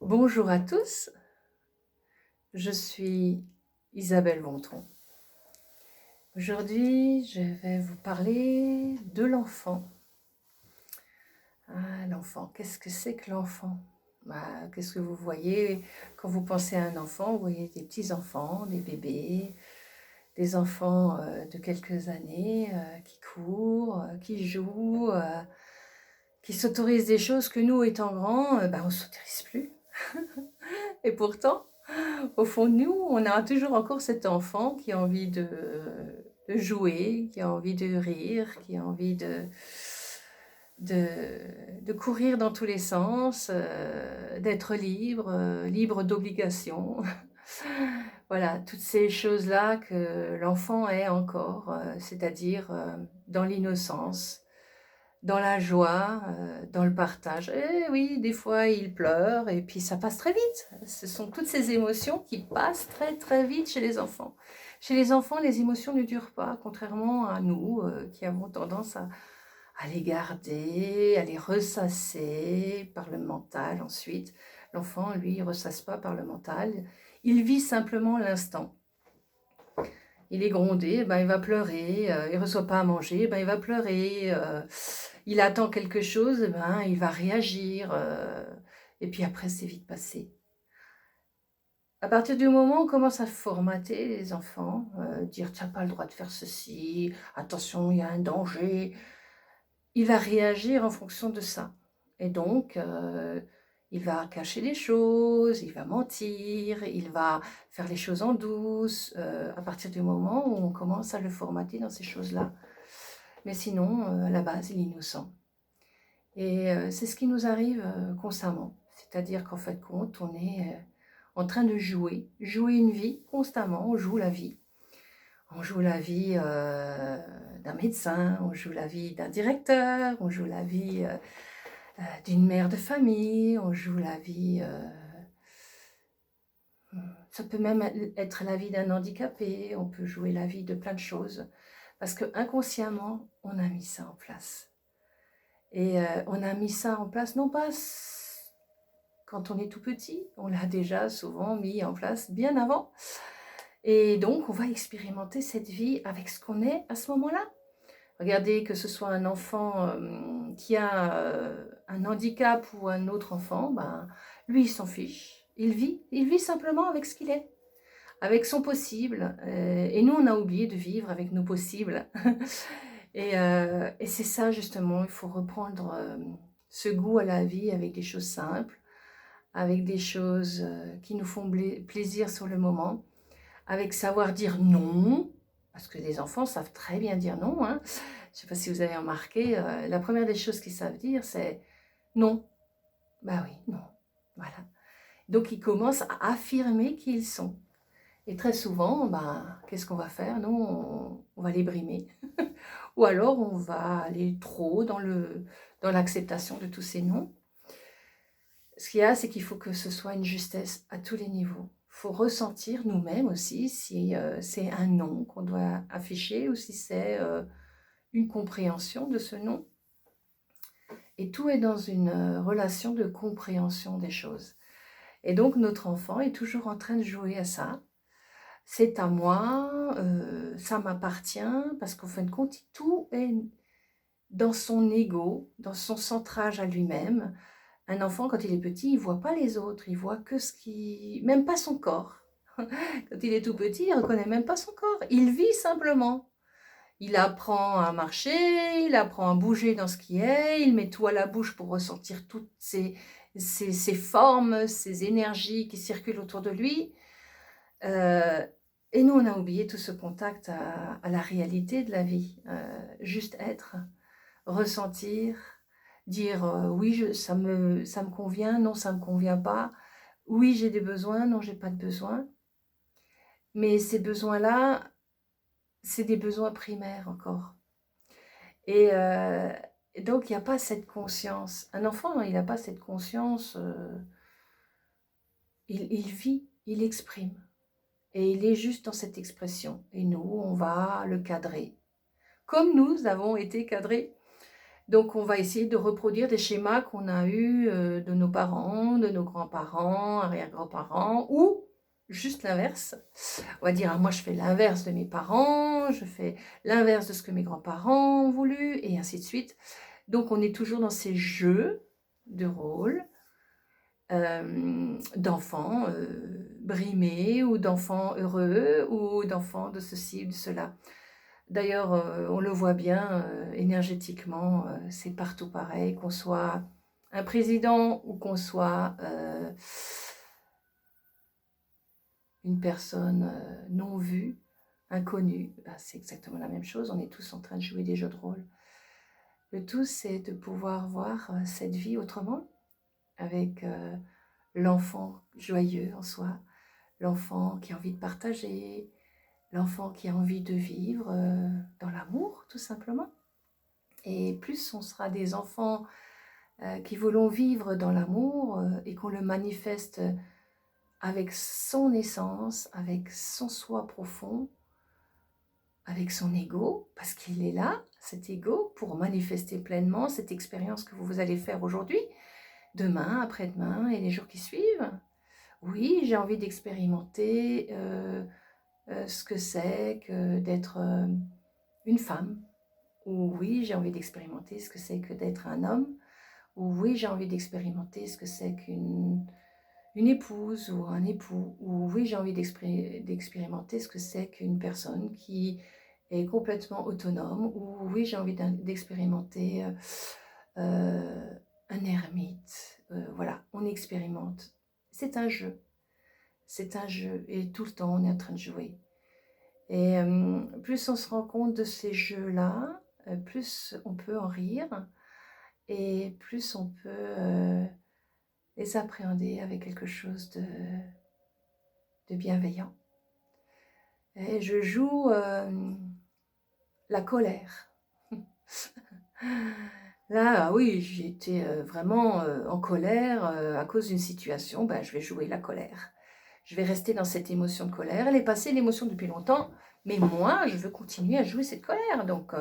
Bonjour à tous, je suis Isabelle Vontron. Aujourd'hui, je vais vous parler de l'enfant. L'enfant, qu'est-ce que c'est que l'enfant? Qu'est-ce que vous voyez quand vous pensez à un enfant? Vous voyez des petits-enfants, des bébés, des enfants de quelques années qui courent, qui jouent, qui s'autorisent des choses que nous, étant grands, on ne s'autorise plus. Et pourtant, au fond de nous, on a toujours encore cet enfant qui a envie de jouer, qui a envie de rire, qui a envie de courir dans tous les sens, d'être libre, libre d'obligations. Voilà, toutes ces choses-là que l'enfant est encore, c'est-à-dire dans l'innocence, dans la joie, dans le partage. Et oui, des fois, il pleure et puis ça passe très vite. Ce sont toutes ces émotions qui passent très, très vite chez les enfants. Chez les enfants, les émotions ne durent pas, contrairement à nous qui avons tendance à les garder, à les ressasser par le mental ensuite. L'enfant, lui, il ne ressasse pas par le mental. Il vit simplement l'instant. Il est grondé, il va pleurer, il ne reçoit pas à manger, il va pleurer, il attend quelque chose, il va réagir, et puis après c'est vite passé. À partir du moment où on commence à formater les enfants, dire tu n'as pas le droit de faire ceci, attention il y a un danger, il va réagir en fonction de ça. Et donc, il va cacher des choses, il va mentir, il va faire les choses en douce, à partir du moment où on commence à le formater dans ces choses-là. Mais sinon, à la base, il est innocent. Et c'est ce qui nous arrive constamment. C'est-à-dire qu'en fait, compte, on est en train de jouer une vie constamment, on joue la vie. On joue la vie d'un médecin, on joue la vie d'un directeur, on joue la vie d'une mère de famille, on joue la vie... ça peut même être la vie d'un handicapé, on peut jouer la vie de plein de choses. Parce que inconsciemment, on a mis ça en place. Et on a mis ça en place, non pas quand on est tout petit, on l'a déjà souvent mis en place bien avant. Et donc, on va expérimenter cette vie avec ce qu'on est à ce moment-là. Regardez, que ce soit un enfant qui a un handicap ou un autre enfant, lui, il s'en fiche. Il vit simplement avec ce qu'il est, avec son possible. Et nous, on a oublié de vivre avec nos possibles. Et c'est ça, justement, il faut reprendre ce goût à la vie avec des choses simples, avec des choses qui nous font plaisir sur le moment, avec savoir dire non, parce que les enfants savent très bien dire non. Je ne sais pas si vous avez remarqué, la première des choses qu'ils savent dire, c'est non. Bah oui, non. Voilà. Donc, ils commencent à affirmer qui ils sont. Et très souvent, qu'est-ce qu'on va faire? Nous, on va les brimer. Ou alors, on va aller trop dans l'acceptation de tous ces noms. Ce qu'il y a, c'est qu'il faut que ce soit une justesse à tous les niveaux. Il faut ressentir nous-mêmes aussi si c'est un nom qu'on doit afficher ou si c'est une compréhension de ce nom. Et tout est dans une relation de compréhension des choses. Et donc, notre enfant est toujours en train de jouer à ça. C'est à moi, ça m'appartient, parce qu'en fin de compte, tout est dans son ego, dans son centrage à lui-même. Un enfant, quand il est petit, il ne voit pas les autres, il voit que ce qui... même pas son corps. Quand il est tout petit, il ne reconnaît même pas son corps. Il vit simplement. Il apprend à marcher, il apprend à bouger dans ce qui est, il met tout à la bouche pour ressentir toutes ces formes, ces énergies qui circulent autour de lui. Et nous, on a oublié tout ce contact à la réalité de la vie. Juste être, ressentir, dire oui, ça me convient, non, ça ne me convient pas. Oui, j'ai des besoins, non, j'ai pas de besoins. Mais ces besoins-là, c'est des besoins primaires encore. Et donc, il n'y a pas cette conscience. Un enfant, il n'a pas cette conscience. Il vit, il exprime. Et il est juste dans cette expression. Et nous, on va le cadrer. Comme nous avons été cadrés. Donc on va essayer de reproduire des schémas qu'on a eus, de nos parents, de nos grands-parents, arrière-grands-parents ou juste l'inverse. On va dire: «Ah moi je fais l'inverse de mes parents, je fais l'inverse de ce que mes grands-parents ont voulu» et ainsi de suite. Donc on est toujours dans ces jeux de rôle, d'enfants, brimés ou d'enfants heureux ou d'enfants de ceci ou de cela. D'ailleurs, on le voit bien, énergétiquement, c'est partout pareil, qu'on soit un président ou qu'on soit, une personne, non vue, inconnue, bah, c'est exactement la même chose, on est tous en train de jouer des jeux de rôle. Le tout, c'est de pouvoir voir, cette vie autrement, avec, l'enfant joyeux en soi, l'enfant qui a envie de partager, l'enfant qui a envie de vivre, dans l'amour, tout simplement. Et plus on sera des enfants, qui voulons vivre dans l'amour, et qu'on le manifeste, avec son essence, avec son soi profond, avec son ego, parce qu'il est là, cet ego, pour manifester pleinement cette expérience que vous allez faire aujourd'hui, demain, après-demain et les jours qui suivent. Oui, j'ai envie d'expérimenter, ce que c'est que d'être, une femme. Ou oui, j'ai envie d'expérimenter ce que c'est que d'être un homme. Ou oui, j'ai envie d'expérimenter ce que c'est qu'une une épouse ou un époux. Ou oui, j'ai envie d'expérimenter ce que c'est qu'une personne qui est complètement autonome. Ou oui, j'ai envie d'expérimenter un ermite. Voilà, on expérimente. C'est un jeu. C'est un jeu. Et tout le temps, on est en train de jouer. Et plus on se rend compte de ces jeux-là, plus on peut en rire et plus on peut les appréhender avec quelque chose de bienveillant. Et je joue la colère. Là, ah oui, j'étais vraiment en colère à cause d'une situation, ben, je vais jouer la colère. Je vais rester dans cette émotion de colère. Elle est passée, l'émotion, depuis longtemps, mais moi, je veux continuer à jouer cette colère. Donc,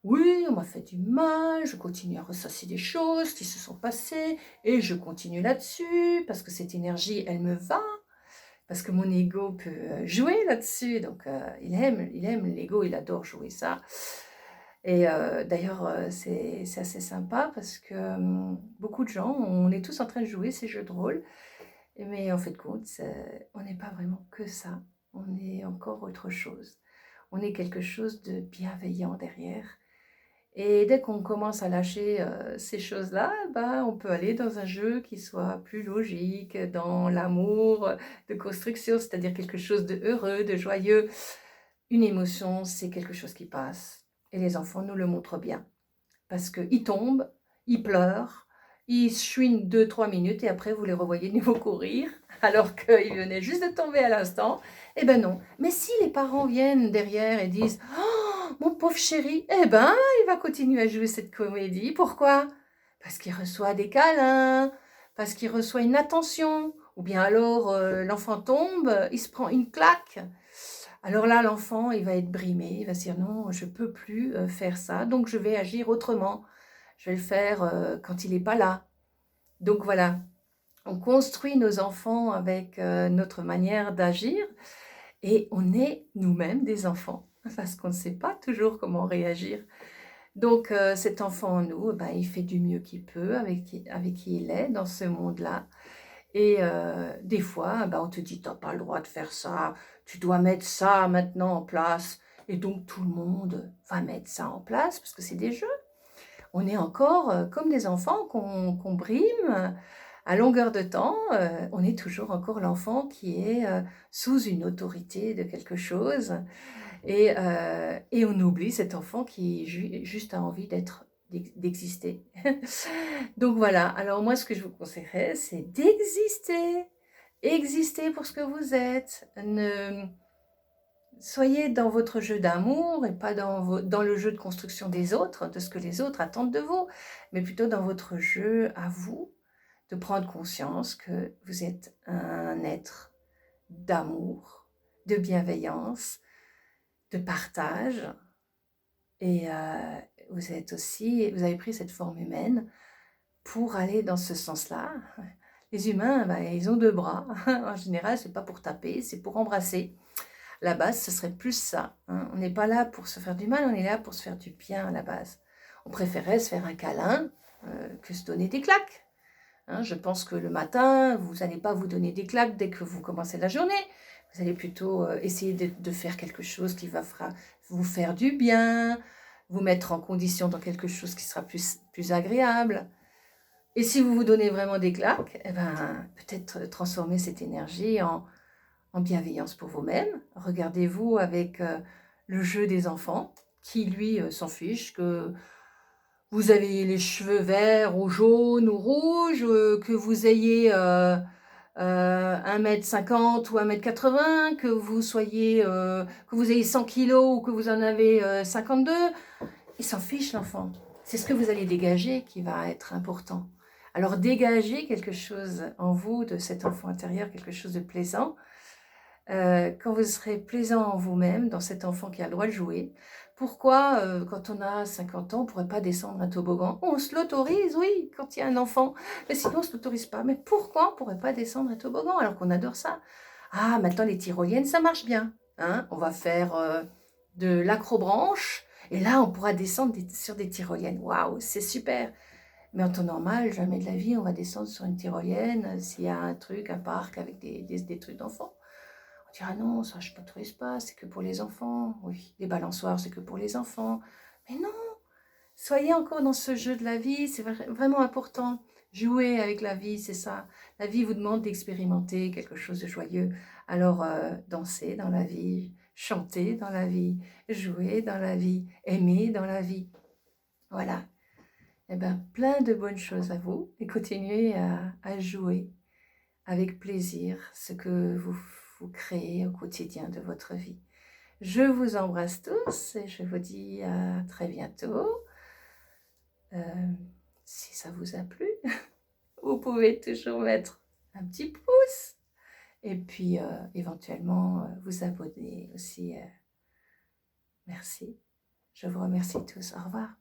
oui, on m'a fait du mal, je continue à ressasser des choses qui se sont passées, et je continue là-dessus, parce que cette énergie, elle me va, parce que mon ego peut jouer là-dessus. Donc, il aime l'ego, il adore jouer ça. Et d'ailleurs, c'est assez sympa parce que beaucoup de gens, on est tous en train de jouer ces jeux de rôle, mais en fait de compte, on n'est pas vraiment que ça, on est encore autre chose. On est quelque chose de bienveillant derrière. Et dès qu'on commence à lâcher ces choses-là, bah, on peut aller dans un jeu qui soit plus logique, dans l'amour, de construction, c'est-à-dire quelque chose de heureux, de joyeux. Une émotion, c'est quelque chose qui passe. Et les enfants nous le montrent bien. Parce qu'ils tombent, ils pleurent, ils chouinent 2-3 minutes et après vous les revoyez de nouveau courir alors qu'ils venaient juste de tomber à l'instant. Eh ben non. Mais si les parents viennent derrière et disent «Oh, mon pauvre chéri», eh ben il va continuer à jouer cette comédie. Pourquoi? Parce qu'il reçoit des câlins, parce qu'il reçoit une attention. Ou bien alors l'enfant tombe, il se prend une claque. Alors là, l'enfant, il va être brimé, il va se dire: «Non, je ne peux plus faire ça, donc je vais agir autrement. Je vais le faire quand il n'est pas là». Donc voilà, on construit nos enfants avec notre manière d'agir et on est nous-mêmes des enfants parce qu'on ne sait pas toujours comment réagir. Donc cet enfant en nous, ben, il fait du mieux qu'il peut avec qui il est dans ce monde-là. Et des fois, bah, on te dit: «Tu as pas le droit de faire ça, tu dois mettre ça maintenant en place» et donc tout le monde va mettre ça en place parce que c'est des jeux. On est encore, comme des enfants qu'on brime à longueur de temps, on est toujours encore l'enfant qui est, sous une autorité de quelque chose et on oublie cet enfant qui juste a envie d'exister. Donc voilà, alors moi ce que je vous conseillerais, c'est d'exister. Existez pour ce que vous êtes. Soyez dans votre jeu d'amour et pas dans le jeu de construction des autres, de ce que les autres attendent de vous, mais plutôt dans votre jeu à vous, de prendre conscience que vous êtes un être d'amour, de bienveillance, de partage. Et vous avez pris cette forme humaine pour aller dans ce sens-là. Les humains, ils ont 2 bras. En général, c'est pas pour taper, c'est pour embrasser. La base, ce serait plus ça, hein. On n'est pas là pour se faire du mal, on est là pour se faire du bien à la base. On préférait se faire un câlin que se donner des claques. Hein. Je pense que le matin, vous n'allez pas vous donner des claques dès que vous commencez la journée. Vous allez plutôt essayer de faire quelque chose qui va vous faire du bien, vous mettre en condition dans quelque chose qui sera plus agréable. Et si vous vous donnez vraiment des claques, peut-être transformer cette énergie en bienveillance pour vous-même. Regardez-vous avec le jeu des enfants, qui lui s'en fiche que vous avez les cheveux verts ou jaunes ou rouges, que vous ayez 1,50 m ou 1,80 m, que vous ayez 100 kilos ou que vous en avez 52. Il s'en fiche, l'enfant. C'est ce que vous allez dégager qui va être important. Alors dégagez quelque chose en vous, de cet enfant intérieur, quelque chose de plaisant. Quand vous serez plaisant en vous-même, dans cet enfant qui a le droit de jouer, pourquoi, quand on a 50 ans, on ne pourrait pas descendre un toboggan? On se l'autorise, oui, quand il y a un enfant, mais sinon on ne se l'autorise pas. Mais pourquoi on ne pourrait pas descendre un toboggan alors qu'on adore ça? Ah, maintenant les tyroliennes, ça marche bien, hein? On va faire de l'acrobranche et là, on pourra descendre sur des tyroliennes. Waouh, c'est super! Mais en temps normal, jamais de la vie, on va descendre sur une tyrolienne s'il y a un parc avec des trucs d'enfants. On dira non, ça je ne m'autorise pas, c'est que pour les enfants. Oui, les balançoires, c'est que pour les enfants. Mais non, soyez encore dans ce jeu de la vie, c'est vraiment important. Jouer avec la vie, c'est ça. La vie vous demande d'expérimenter quelque chose de joyeux. Alors, dansez dans la vie, chantez dans la vie, jouez dans la vie, aimez dans la vie. Voilà. Eh bien, plein de bonnes choses à vous et continuez à jouer avec plaisir ce que vous créez au quotidien de votre vie. Je vous embrasse tous et je vous dis à très bientôt. Si ça vous a plu, vous pouvez toujours mettre un petit pouce et puis éventuellement vous abonner aussi. Merci. Je vous remercie tous. Au revoir.